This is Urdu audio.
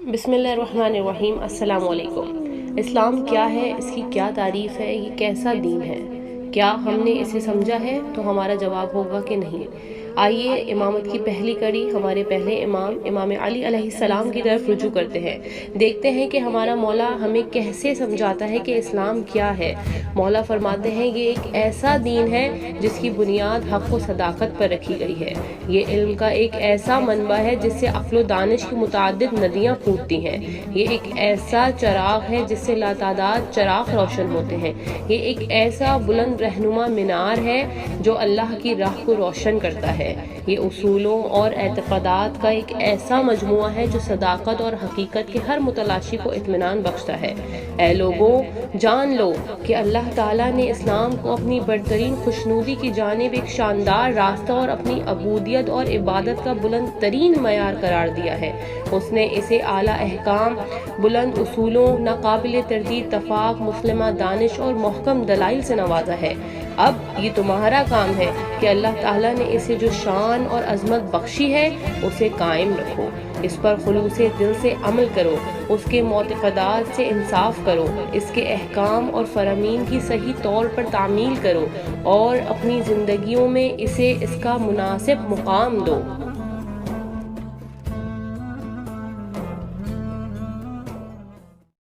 بسم اللہ الرحمن الرحیم۔ السلام علیکم۔ اسلام کیا ہے، اس کی کیا تعریف ہے، یہ کیسا دین ہے؟ کیا ہم نے اسے سمجھا ہے؟ تو ہمارا جواب ہوگا کہ نہیں۔ آئیے امامت کی پہلی کڑی ہمارے پہلے امام علی علیہ السلام کی طرف رجوع کرتے ہیں۔ دیکھتے ہیں کہ ہمارا مولا ہمیں کیسے سمجھاتا ہے کہ اسلام کیا ہے۔ مولا فرماتے ہیں یہ ایک ایسا دین ہے جس کی بنیاد حق و صداقت پر رکھی گئی ہے۔ یہ علم کا ایک ایسا منبع ہے جس سے عقل و دانش کی متعدد ندیاں پھوٹتی ہیں۔ یہ ایک ایسا چراغ ہے جس سے لاتعداد چراغ روشن ہوتے ہیں۔ یہ ایک ایسا بلند رہنما مینار ہے جو اللہ کی راہ کو روشن کرتا ہے۔ یہ اصولوں اور اعتقادات کا ایک ایسا مجموعہ ہے جو صداقت اور حقیقت کے ہر متلاشی کو اطمینان بخشتا ہے۔ اے لوگوں، جان لو کہ اللہ تعالیٰ نے اسلام کو اپنی برترین خوشنودی کی جانب ایک شاندار راستہ اور اپنی عبودیت اور عبادت کا بلند ترین معیار قرار دیا ہے۔ اس نے اسے اعلیٰ احکام، بلند اصولوں، ناقابل تردید تفاق، مسلمہ دانش اور محکم دلائل سے نوازا ہے۔ اب یہ تمہارا کام ہے کہ اللہ تعالیٰ نے اسے جو شان اور عظمت بخشی ہے اسے قائم رکھو، اس پر خلوص دل سے عمل کرو، اس کے معتقدات سے انصاف کرو، اس کے احکام اور فرامین کی صحیح طور پر تعمیل کرو اور اپنی زندگیوں میں اسے اس کا مناسب مقام دو۔